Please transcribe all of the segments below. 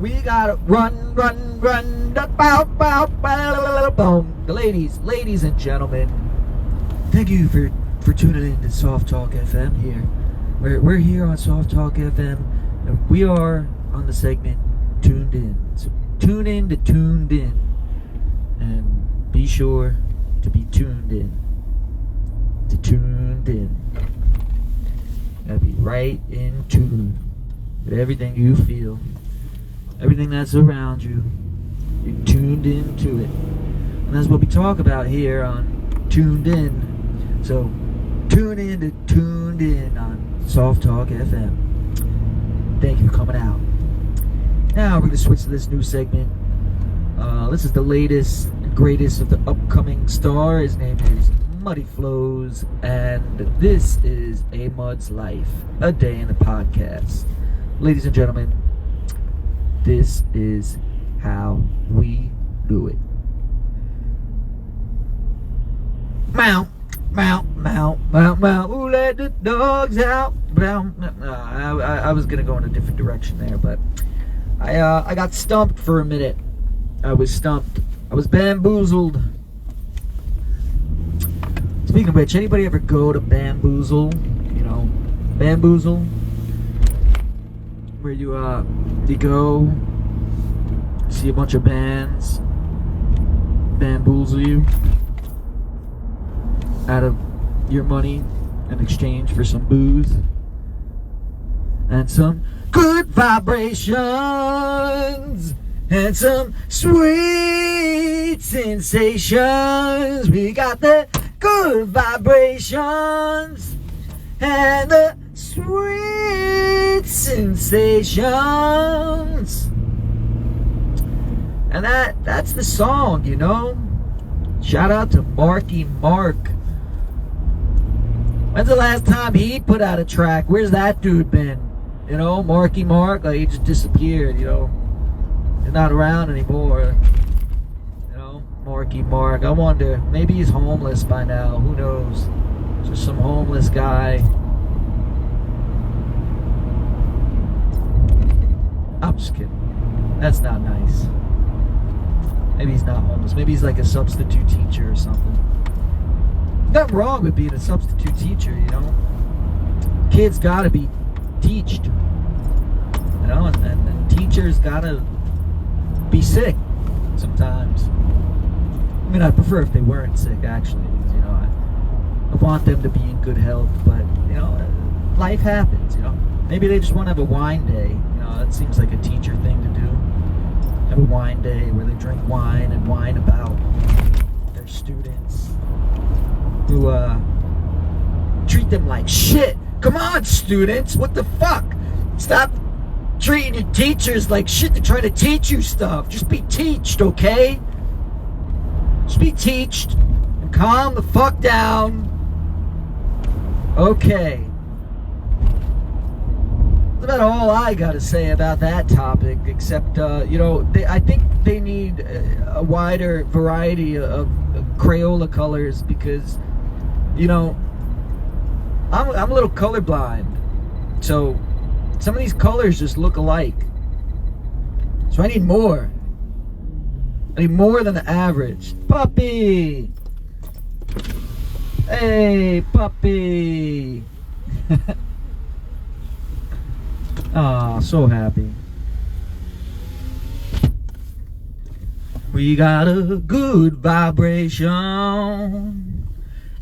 We gotta run, run, run, bow, bow, bow, boom. Ladies and gentlemen, thank you for tuning in to Soft Talk FM here. We're here on Soft Talk FM, and we are on the segment Tuned In. So tune in to Tuned In, and be sure to be tuned in to Tuned In. Gotta be right in tune with everything you feel, everything that's around you. You're tuned into it, and that's what we talk about here on Tuned In. So tune in to Tuned In on Soft Talk FM. Thank you for coming out. Now we're going to switch to this new segment. This is the latest and greatest of the upcoming star. His name is Muddy Flows, and this is A Mud's Life, a day in the podcast. Ladies and gentlemen, this is how we do it. Meow. Meow, meow, meow, meow, ooh, let the dogs out. I was gonna go in a different direction there, but I got stumped for a minute. I was stumped. I was bamboozled. Speaking of which, anybody ever go to Bamboozle? You know, Bamboozle, where you go, see a bunch of bands, bamboozle you out of your money in exchange for some booze and some good vibrations and some sweet sensations. We got the good vibrations and the sweet sensations, and that's the song, you know. Shout out to Marky Mark. When's the last time he put out a track? Where's that dude been? You know, Marky Mark, like, he just disappeared, you know. He's not around anymore. You know, Marky Mark. I wonder, maybe he's homeless by now. Who knows? Just some homeless guy. I'm just kidding. That's not nice. Maybe he's not homeless. Maybe he's like a substitute teacher or something. Nothing wrong with being a substitute teacher, you know. Kids gotta be teached, you know, and teachers gotta be sick sometimes. I mean, I prefer if they weren't sick, actually. You know, I want them to be in good health, but you know, life happens. You know, maybe they just want to have a wine day. You know, that seems like a teacher thing to do. Have a wine day where they drink wine and whine about their students who treat them like shit. Come on, students, what the fuck? Stop treating your teachers like shit to try to teach you stuff. Just be teached, okay? Just be teached and calm the fuck down. Okay. That's about all I gotta say about that topic, except, you know, I think they need a wider variety of Crayola colors, because, you know, I'm a little colorblind, so some of these colors just look alike. So I need more. I need more than the average. Puppy! Hey, puppy! Aw, so happy. We got a good vibration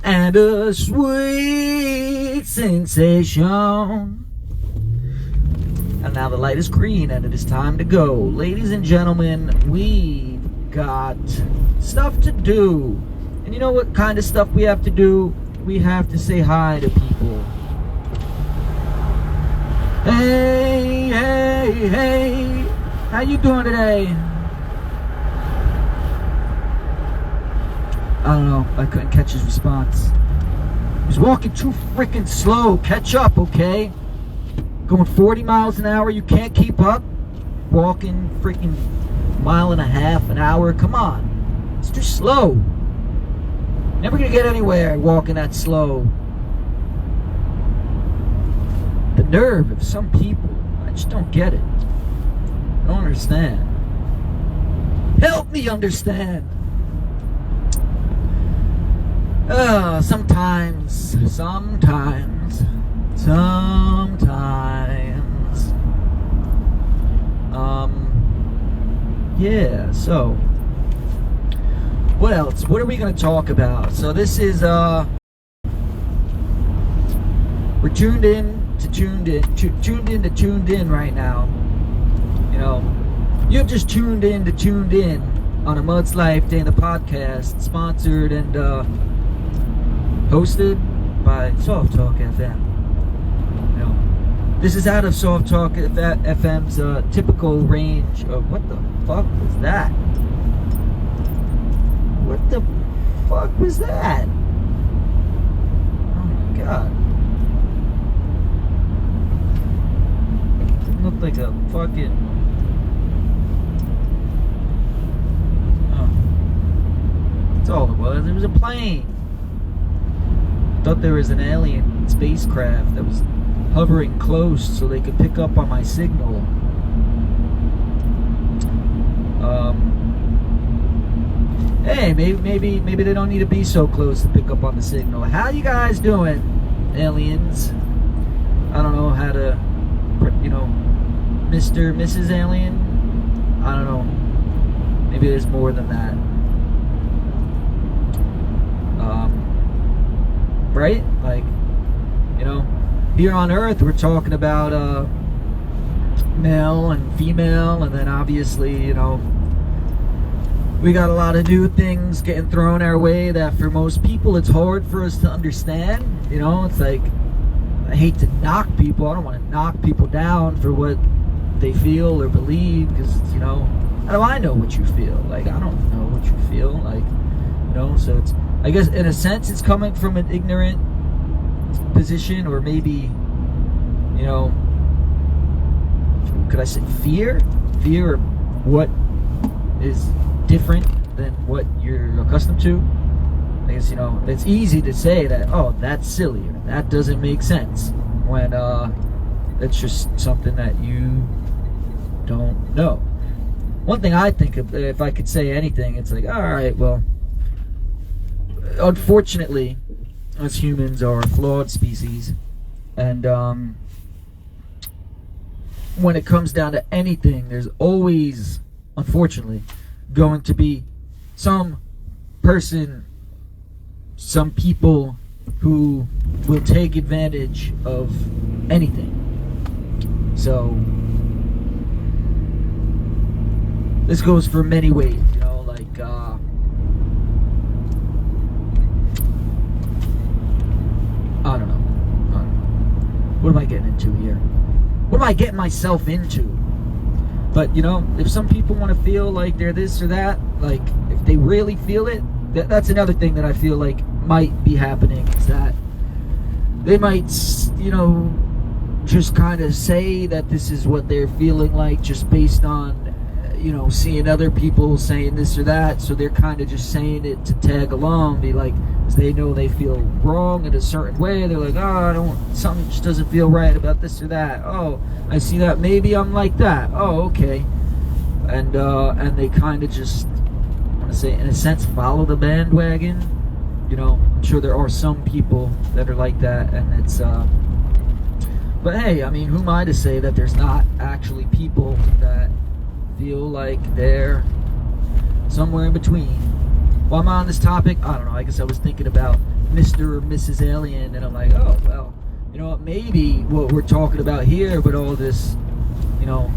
and a sweet sensation. And now the light is green and it is time to go. Ladies and gentlemen, we've got stuff to do. And you know what kind of stuff we have to do? We have to say hi to people. Hey, hey, hey. How you doing today? I don't know. I couldn't catch his response. He's walking too freaking slow. Catch up, okay? Going 40 miles an hour. You can't keep up. Walking freaking mile and a half an hour. Come on. It's too slow. Never gonna get anywhere walking that slow. The nerve of some people. I just don't get it. don't understand. Help me understand. Sometimes. Yeah, so what else? What are we gonna talk about? So this is we're tuned in right now. You know, you've just tuned in on a Mud's Life Day in the podcast, sponsored and hosted by Soft Talk FM. You know, this is out of Soft Talk FM's typical range of what the fuck was that? What the fuck was that? Oh my god. It looked like a fucking... Oh. That's all it was. It was a plane. I thought there was an alien spacecraft that was hovering close so they could pick up on my signal. Hey, maybe they don't need to be so close to pick up on the signal. How you guys doing, aliens? I don't know how to, you know, Mr. Mrs. Alien? I don't know. Maybe there's more than that. Right? Like, you know, here on Earth we're talking about male and female, and then obviously, you know, we got a lot of new things getting thrown our way that for most people it's hard for us to understand. You know, it's like, I hate to knock people. I don't want to knock people down for what they feel or believe, because, you know, how do I know what you feel? Like, I don't know what you feel. Like, you know, so it's, I guess in a sense it's coming from an ignorant position, or maybe, you know, could I say fear? Fear of what is different than what you're accustomed to. I guess, you know, it's easy to say that, oh, that's silly, or that doesn't make sense, when it's just something that you don't know. One thing I think of, if I could say anything, it's like, all right, well, unfortunately, us humans are a flawed species, and when it comes down to anything, there's always, unfortunately, going to be some person, some people who will take advantage of anything. So this goes for many ways, you know, like I don't know. What am I getting into here? What am I getting myself into? But, you know, if some people want to feel like they're this or that, like, if they really feel it, that's another thing that I feel like might be happening, is that they might, you know, just kind of say that this is what they're feeling like just based on, you know, seeing other people saying this or that, so they're kind of just saying it to tag along, be like, because they know they feel wrong in a certain way, they're like, oh, something just doesn't feel right about this or that, oh, I see that, maybe I'm like that, oh, okay, and they kind of just, I want to say, in a sense, follow the bandwagon, you know. I'm sure there are some people that are like that, and it's, but hey, I mean, who am I to say that there's not actually people that feel like they're somewhere in between. While I'm on this topic, I don't know, I guess I was thinking about Mr. or Mrs. Alien, and I'm like, oh, well, you know what, maybe what we're talking about here with all this, you know,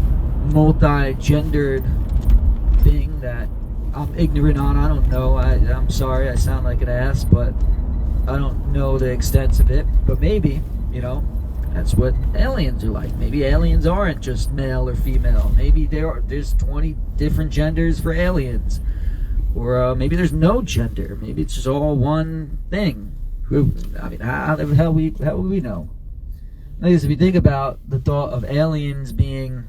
multi-gendered thing that I'm ignorant on, I don't know, I'm sorry, I sound like an ass, but I don't know the extent of it, but maybe, you know, that's what aliens are like. Maybe aliens aren't just male or female. Maybe there's 20 different genders for aliens. Or maybe there's no gender. Maybe it's just all one thing. I mean, how will we know? I guess if you think about the thought of aliens being,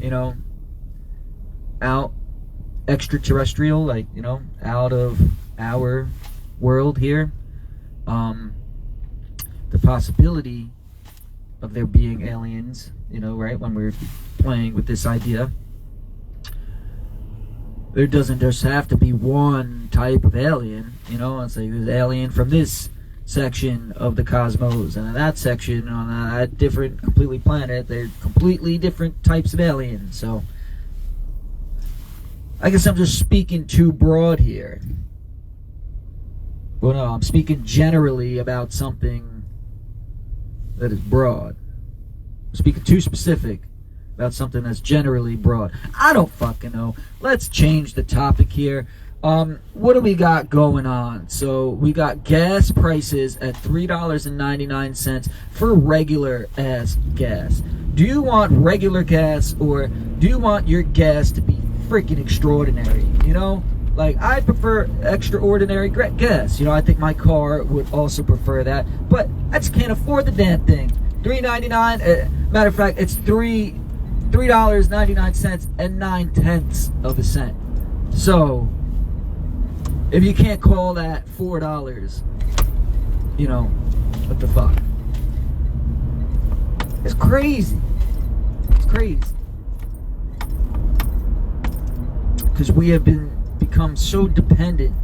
you know, out extraterrestrial, like, you know, out of our world here, the possibility of there being aliens, you know, right, when we're playing with this idea, there doesn't just have to be one type of alien. You know, it's like there's alien from this section of the cosmos, and in that section on that different completely planet, they're completely different types of aliens. So I guess I'm just speaking too broad here. Well, no, I'm speaking generally about something that is broad. I'm speaking too specific about something that's generally broad. I don't fucking know. Let's change the topic here. What do we got going on? So we got gas prices at $3.99 for regular ass gas. Do you want regular gas, or do you want your gas to be freaking extraordinary? You know, like, I prefer extraordinary gas. You know, I think my car would also prefer that, but I just can't afford the damn thing. $3.99. Matter of fact, it's $3.99 and 9/10 of a cent. So if you can't call that $4, you know, what the fuck? It's crazy. It's crazy. Because we have become so dependent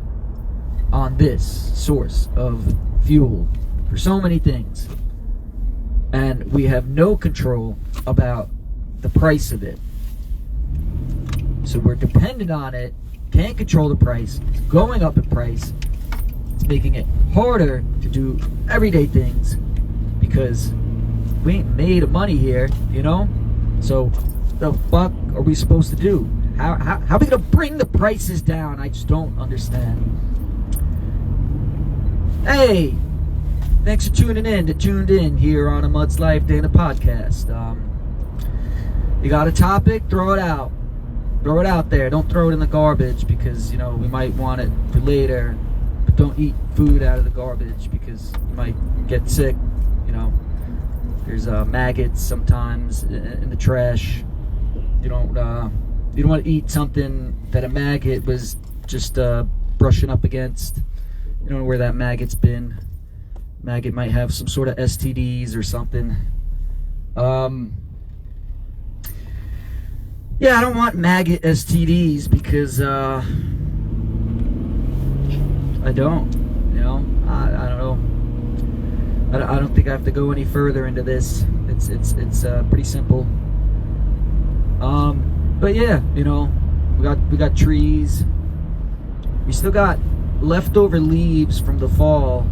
on this source of fuel for so many things. And we have no control about the price of it. So we're dependent on it. Can't control the price. It's going up in price. It's making it harder to do everyday things because we ain't made of money here, you know? So the fuck are we supposed to do? How are we gonna bring the prices down? I just don't understand. Hey, thanks for tuned in here on A Mutt's Life Day in the podcast. You got a topic? Throw it out. Throw it out there. Don't throw it in the garbage because, you know, we might want it for later. But don't eat food out of the garbage because you might get sick. You know, there's maggots sometimes in the trash. You don't want to eat something that a maggot was just brushing up against. You don't know where that maggot's been. Maggot might have some sort of STDs or something. Yeah, I don't want maggot STDs because I don't. You know, I don't know. I don't think I have to go any further into this. It's pretty simple. But yeah, you know, we got trees. We still got leftover leaves from the fall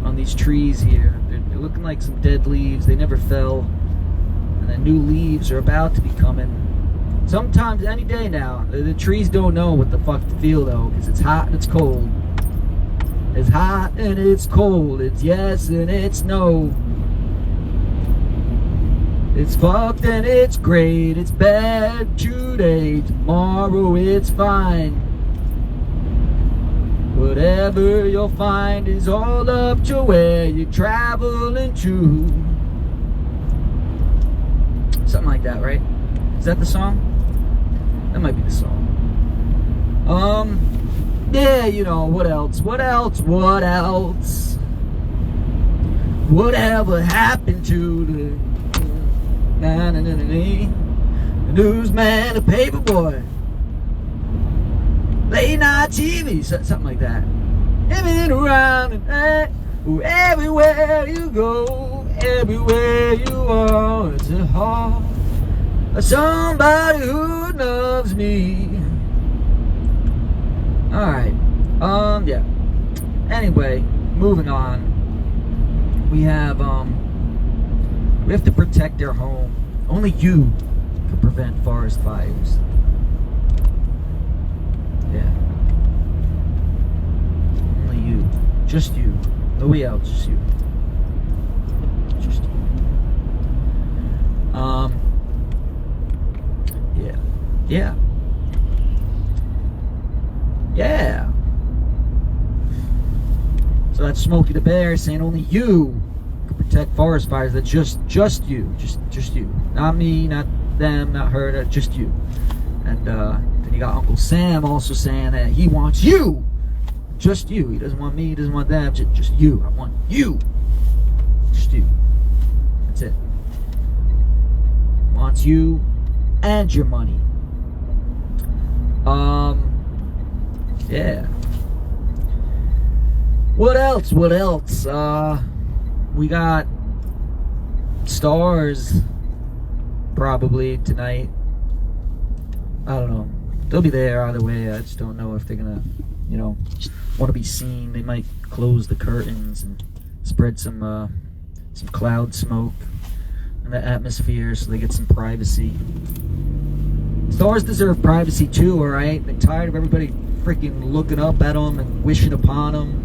on these trees here. They're looking like some dead leaves. They never fell, and the new leaves are about to be coming. Sometimes, any day now. The trees don't know what the fuck to feel though, because it's hot and it's cold. It's hot and it's cold. It's yes and it's no. It's fucked and it's great. It's bad today. Tomorrow it's fine. Whatever you'll find is all up to where you're traveling to. Something like that, right? Is that the song? That might be the song. Yeah, you know, what else? Whatever happened to the newsman, the paperboy, late night TV, something like that. Everything around and everywhere you go, everywhere you are, it's a heart of somebody who loves me. Alright, yeah. Anyway, moving on. We have to protect our home. Only you can prevent forest fires. Yeah. Only you. Just you. Nobody else, just you. Just you. Yeah. Yeah. So that's Smokey the Bear saying only you can protect forest fires. That's just you. Just you. Not me, not them, not her, just you. And then you got Uncle Sam also saying that he wants you. Just you. He doesn't want me, he doesn't want them, just you. I want you. Just you. That's it. Wants you and your money. Yeah. What else? We got stars probably tonight. I don't know. They'll be there either way. I just don't know if they're gonna, want to be seen. They might close the curtains and spread some cloud smoke in the atmosphere so they get some privacy. Stars deserve privacy too, alright? They're tired of everybody freaking looking up at them and wishing upon them.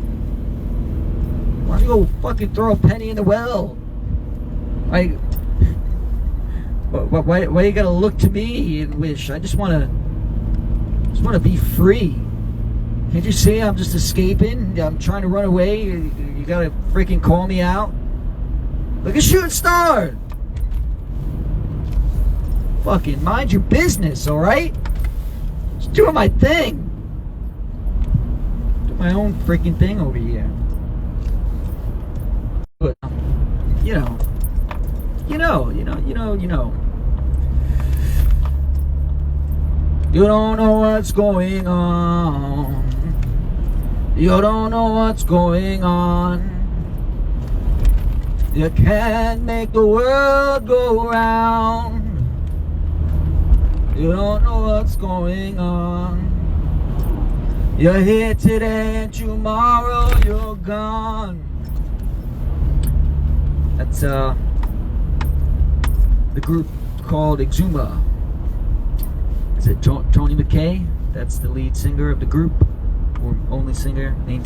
Why don't you go fucking throw a penny in the well? Why you gotta look to me and wish? I just wanna be free. Can't you see I'm just escaping? I'm trying to run away. You gotta freaking call me out? Like a shooting star. Fucking mind your business, alright? Just doing my thing. Do my own freaking thing over here. But, you know. You don't know what's going on. You don't know what's going on. You can't make the world go round. You don't know what's going on. You're here today and tomorrow you're gone. That's the group called Exuma. Is it Tony McKay? That's the lead singer of the group, or only singer, main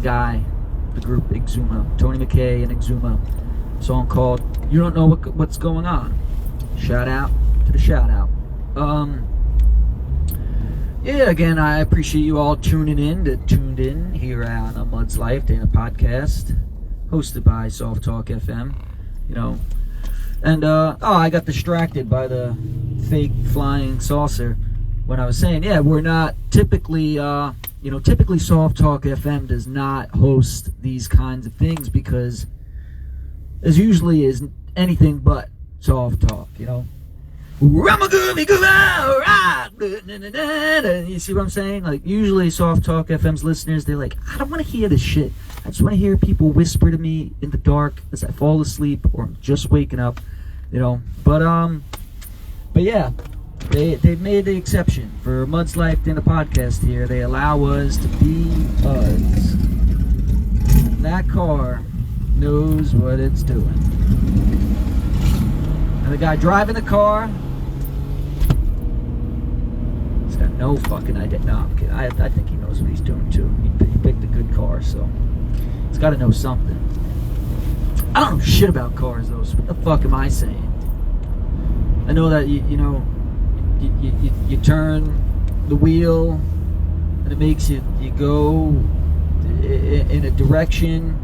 guy. The group Exuma, Tony McKay and Exuma. Song called "You Don't Know What's Going On." Shout out to the shout out. Yeah, again, I appreciate you all tuned in here on A Mud's Life, Day in a Podcast, hosted by Soft Talk FM. And I got distracted by the fake flying saucer when I was saying, yeah, we're not typically, typically Soft Talk FM does not host these kinds of things because there's usually is anything but soft talk, You see what I'm saying? Like, usually Soft Talk FM's listeners, they're like, I don't want to hear this shit. I just want to hear people whisper to me in the dark as I fall asleep or I'm just waking up, But yeah, they've made the exception for Mud's Life in the podcast here. They allow us to be us. And that car knows what it's doing. And the guy driving the car, he's got no fucking idea. No, I'm kidding. I think he knows what he's doing too. He picked a good car, so he's got to know something. I don't know shit about cars though, so what the fuck am I saying? I know that you turn the wheel and it makes you go in a direction,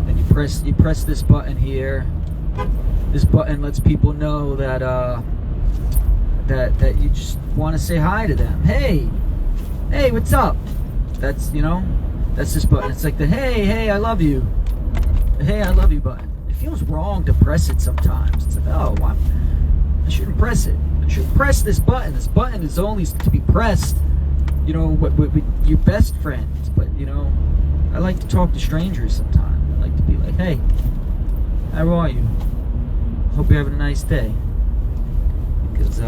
and you press this button here. This button lets people know that that you just want to say hi to them. Hey, what's up? That's that's this button. It's like the hey, I love you. The hey, I love you button. It feels wrong to press it sometimes. It's like, oh, I shouldn't press it. I shouldn't press this button. This button is only to be pressed, with your best friends. But I like to talk to strangers sometimes. I like to be like, hey, how are you? Hope you're having a nice day. Because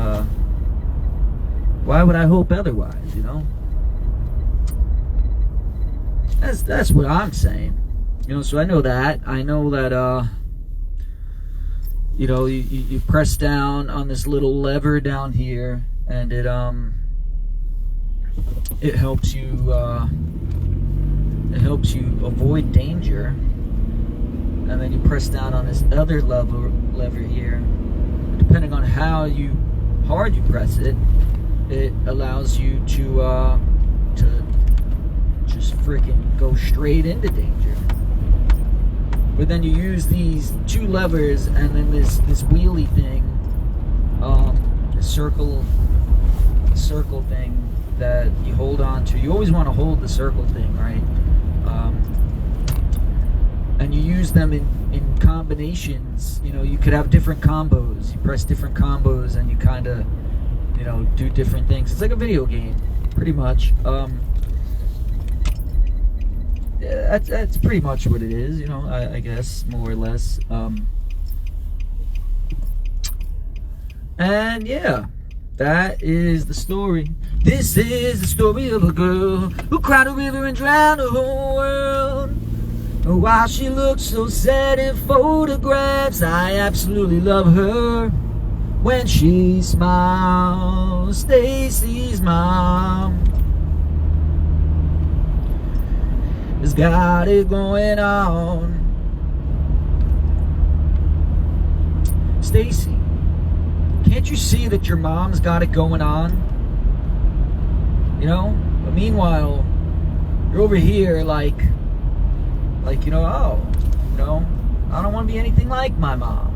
why would I hope otherwise? That's what I'm saying. So I know that you press down on this little lever down here, and it helps you avoid danger. And then you press down on this other lever here. Depending on how hard you press it, it allows you to just freaking go straight into danger. But then you use these two levers and then this wheelie thing, the circle thing that you hold on to. You always want to hold the circle thing, right? And you use them in combinations. You could have different combos. You press different combos and you kind of, you know, do different things. It's like a video game, pretty much. Yeah, that's pretty much what it is, you know, I guess, more or less. And yeah, that is the story. This is the story of a girl who cried a river and drowned the whole world. While she looks so sad in photographs, I absolutely love her when she smiles. Stacy's mom has got it going on. Stacy, can't you see that your mom's got it going on? You know? But meanwhile, you're over here like, you know, oh, you know, I don't want to be anything like my mom.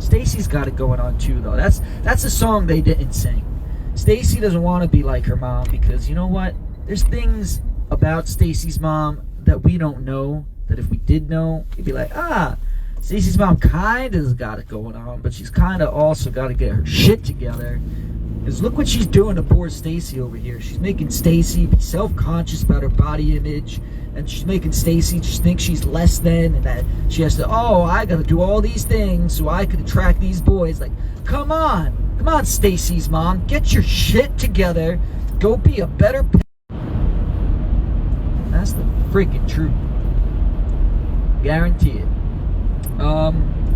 Stacy's got it going on too, though. That's a song they didn't sing. Stacy doesn't want to be like her mom because, you know what? There's things about Stacy's mom that we don't know, that if we did know, we'd be like, ah, Stacy's mom kind of's got it going on, but she's kind of also got to get her shit together. Because look what she's doing to poor Stacy over here. She's making Stacy be self-conscious about her body image, and she's making Stacy just think she's less than, and that she has to, oh, I got to do all these things so I could attract these boys. Like, come on, Stacy's mom, get your shit together. Go be a better That's the freaking truth. Guarantee it.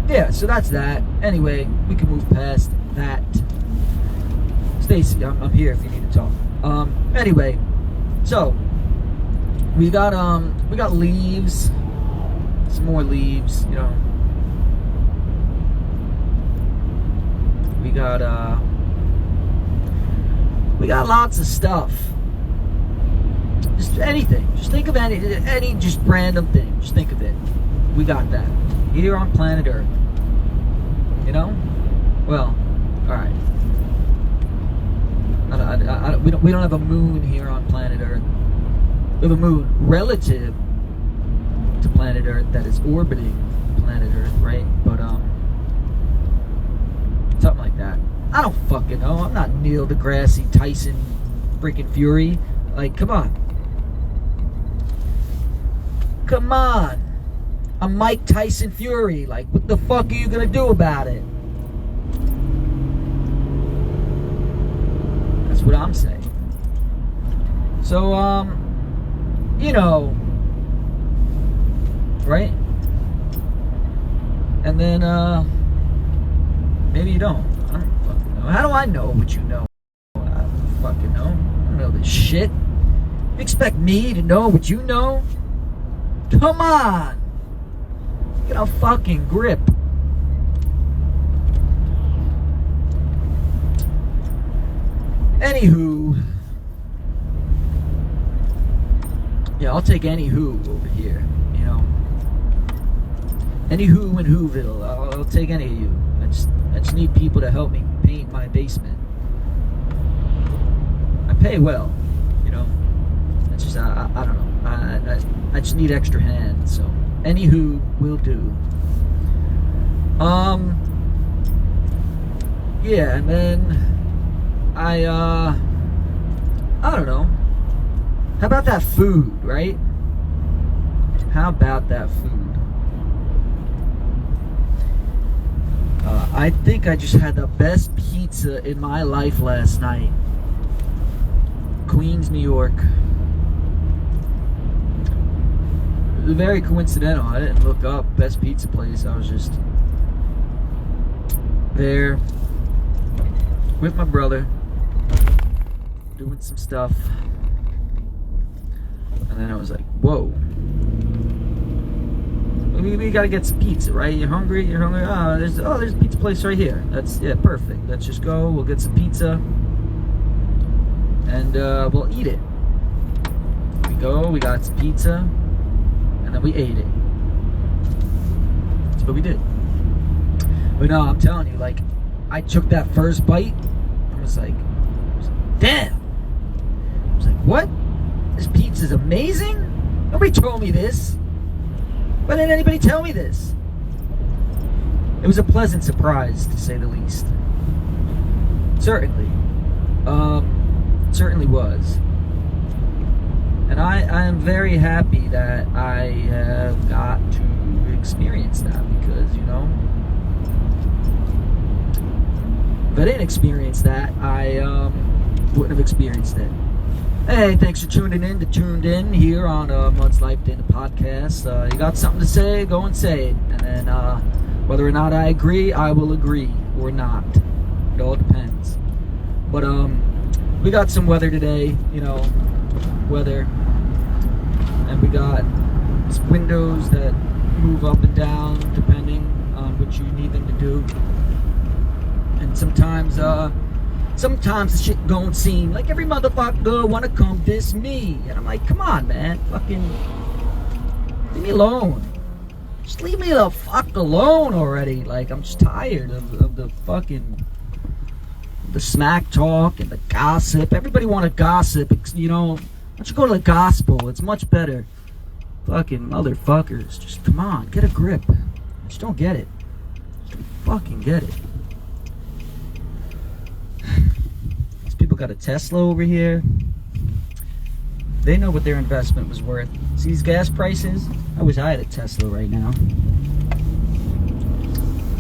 Yeah, so that's that. Anyway, we can move past that. Stacy, I'm here if you need to talk. Anyway, so we got leaves, some more leaves, you know. We got lots of stuff. Just anything. Just think of any just random thing. Just think of it. We got that here on planet Earth. You know? Well, all right. We don't have a moon here on planet Earth. We have a moon relative to planet Earth that is orbiting planet Earth, right? But something like that. I don't fucking know. I'm not Neil deGrasse Tyson freaking Fury. Like, come on. Come on. I'm Mike Tyson Fury. Like, what the fuck are you gonna do about it? That's what I'm saying. So, you know, right? And then, maybe you don't. I don't fucking know. How do I know what you know? I don't fucking know. I don't know this shit. You expect me to know what you know? Come on! Get a fucking grip. Anywho. Yeah, I'll take any who over here, you know. Any who in Whoville. I'll take any of you. I just need people to help me paint my basement. I pay well, you know. It's just, I don't know. I just need extra hands, so any who will do. Yeah, and then I don't know. How about that food, right? How about that food? I think I just had the best pizza in my life last night. Queens, New York. It was very coincidental. I didn't look up best pizza place. I was just there with my brother doing some stuff, and then I was like, whoa, we gotta get some pizza, right? You're hungry? Oh, there's a pizza place right here. Yeah, perfect. Let's just go. We'll get some pizza and we'll eat it. We got some pizza, and then we ate it. That's what we did. But no, I'm telling you, like, I took that first bite, I was like, damn. I was like, what? This pizza's amazing? Nobody told me this. Why didn't anybody tell me this? It was a pleasant surprise, to say the least. Certainly. Certainly was. And I am very happy that I have got to experience that, because, you know, if I didn't experience that, I wouldn't have experienced it. Hey, thanks for tuning in here on Mud's Life Day, the podcast. You got something to say, go and say it. And then whether or not I agree, I will agree or not. It all depends. But we got some weather today, you know, weather. And we got windows that move up and down depending on what you need them to do. And sometimes the shit don't seem like every motherfucker wanna come diss me. And I'm like, come on, man, fucking leave me alone. Just leave me the fuck alone already. Like, I'm just tired of the fucking the smack talk and the gossip. Everybody wanna gossip, you know. Why don't you go to the gospel? It's much better. Fucking motherfuckers, just come on, get a grip. Just don't get it. Just don't fucking get it. These people got a Tesla over here. They know what their investment was worth. See these gas prices? I wish I had a Tesla right now,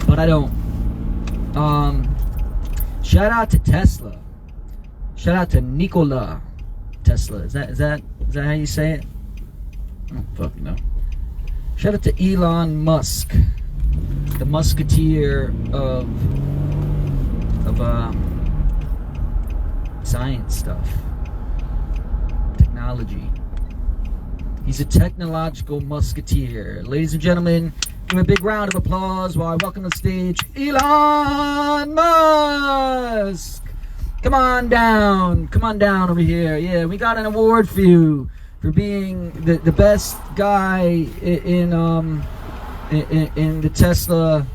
but I don't. Shout out to Tesla. Shout out to Nikola Tesla. Is that how you say it? I don't fucking know. Shout out to Elon Musk, the musketeer of science stuff, technology. He's a technological musketeer. Ladies and gentlemen, give him a big round of applause while I welcome to the stage Elon Musk. Come on down over here. Yeah, we got an award for you for being the best guy in the Tesla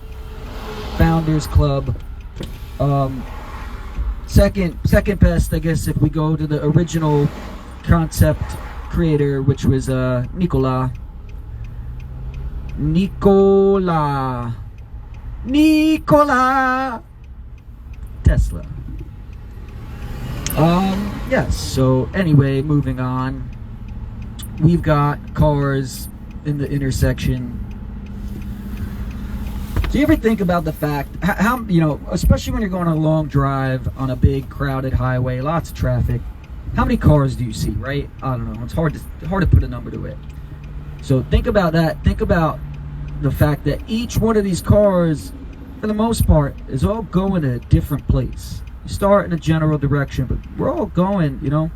Founders Club. Second best, I guess, if we go to the original concept creator, which was Nikola Tesla. Yes, so anyway, moving on. We've got cars in the intersection. Do you ever think about the fact, how, you know, especially when you're going on a long drive on a big crowded highway, lots of traffic, how many cars do you see, right? I don't know, it's hard to put a number to it. So think about that. Think about the fact that each one of these cars, for the most part, is all going to a different place. You start in a general direction, but we're all going, you know,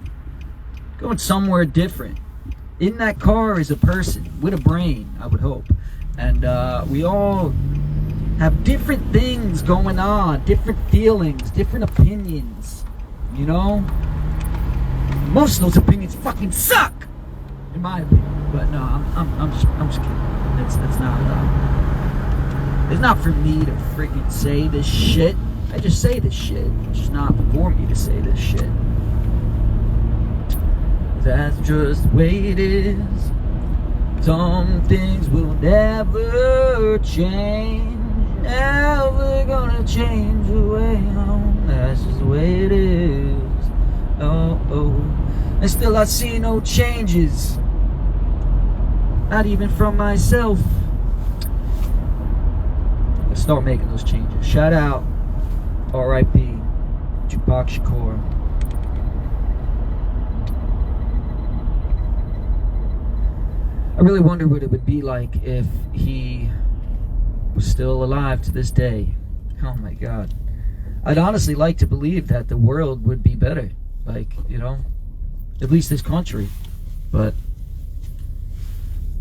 going somewhere different. In that car is a person with a brain, I would hope. And we all have different things going on, different feelings, different opinions, you know? Most of those opinions fucking suck, in my opinion. But no, I'm just kidding. That's not it's not for me to freaking say this shit. I just say this shit. It's just not for me to say this shit. That's just the way it is. Some things will never change. Never gonna change the way home. That's just the way it is. Oh. And still I see no changes. Not even from myself. Let's start making those changes. Shout out R.I.P. Tupac Shakur. I really wonder what it would be like if he was still alive to this day. Oh my God. I'd honestly like to believe that the world would be better. Like, you know, at least this country. But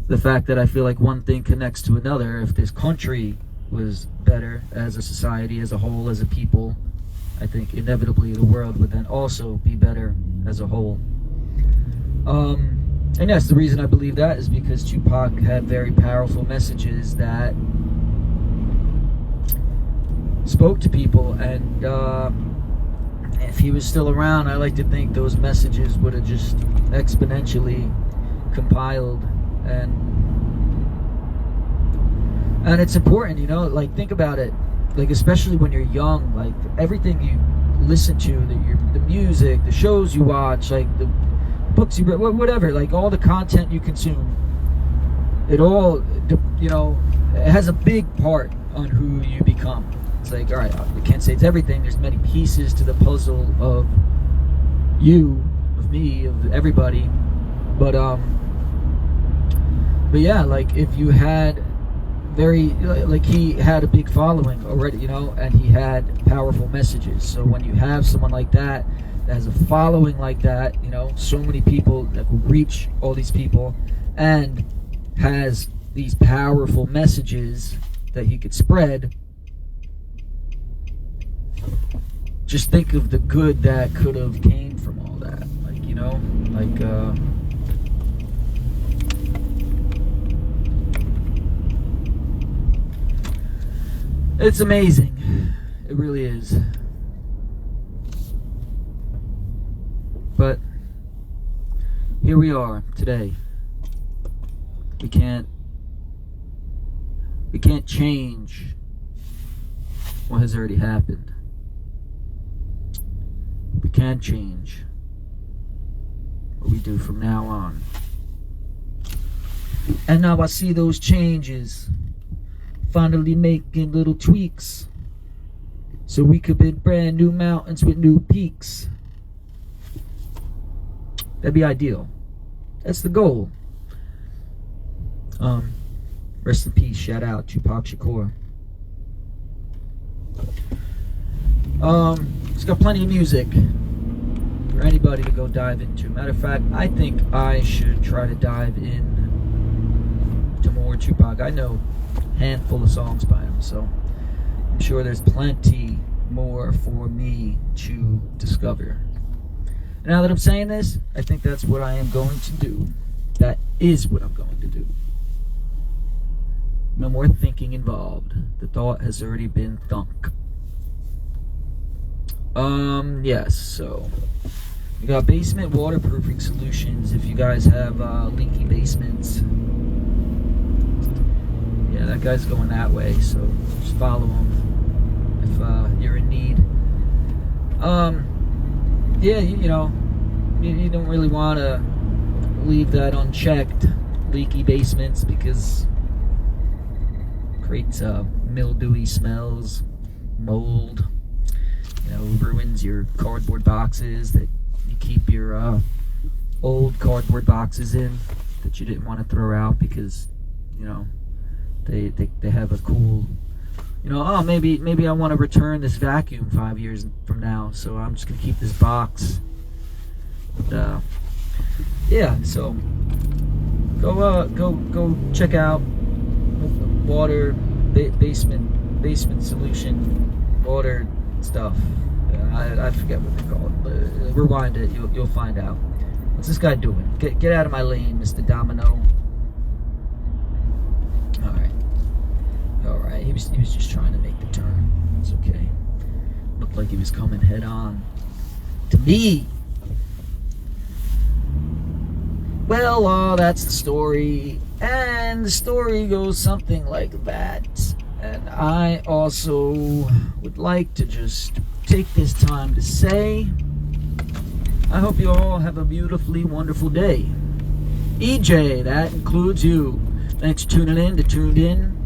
the fact that I feel like one thing connects to another, if this country was better as a society, as a whole, as a people, I think inevitably the world would then also be better as a whole. And yes, the reason I believe that is because Tupac had very powerful messages that spoke to people, and if he was still around, I like to think those messages would have just exponentially compiled, and it's important, you know, like, think about it, like, especially when you're young, like, everything you listen to, the music, the shows you watch, like the books you read, whatever, like all the content you consume, it all, it has a big part on who you become. It's like, all right, I can't say it's everything. There's many pieces to the puzzle of you, of me, of everybody. But yeah, like if you had like he had a big following already, and he had powerful messages. So when you have someone like that has a following like that, so many people that will reach all these people, and has these powerful messages that he could spread, just think of the good that could have came from all that. It's amazing. It really is. But here we are today. We can't change what has already happened. We can change what we do from now on. And now I see those changes finally making little tweaks so we could build brand new mountains with new peaks. That'd be ideal. That's the goal. Rest in peace. Shout out Tupac Shakur. It's got plenty of music for anybody to go dive into. Matter of fact, I think I should try to dive in to more Tupac. I know a handful of songs by him, so I'm sure there's plenty more for me to discover. And now that I'm saying this, I think that's what I am going to do. That is what I'm going to do. No more thinking involved. The thought has already been thunk. Yes, so we got basement waterproofing solutions if you guys have leaky basements. Yeah, that guy's going that way, so just follow him if you're in need. Yeah, you don't really want to leave that unchecked, leaky basements, because it creates mildewy smells, mold, ruins your cardboard boxes that you keep your old cardboard boxes in that you didn't want to throw out because they have a cool, maybe I want to return this vacuum 5 years from now, so I'm just gonna keep this box. And, yeah, so go check out water basement solution water stuff. I forget what they're called, but rewind it, you'll find out. What's this guy doing? Get out of my lane, Mr. Domino. All right. He was just trying to make the turn. It's okay. Looked like he was coming head on to me. Well, that's the story, and the story goes something like that. And I also would like to just take this time to say, I hope you all have a beautifully wonderful day. EJ, that includes you. Thanks for tuning in to Tuned In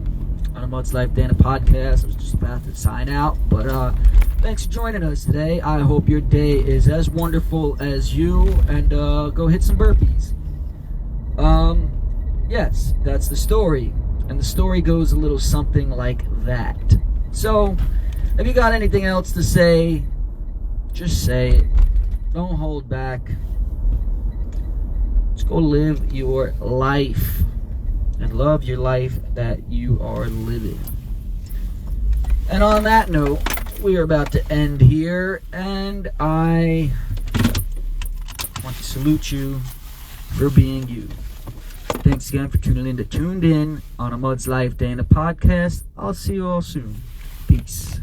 on a Mud's Life Dana podcast. I was just about to sign out, but thanks for joining us today. I hope your day is as wonderful as you, and go hit some burpees. Yes, that's the story. And the story goes a little something like that. So, if you got anything else to say, just say it. Don't hold back. Just go live your life. And love your life that you are living. And on that note, we are about to end here. And I want to salute you for being you. Thanks again for tuning in to Tuned In on a Mud's Life Dana podcast. I'll see you all soon. Peace.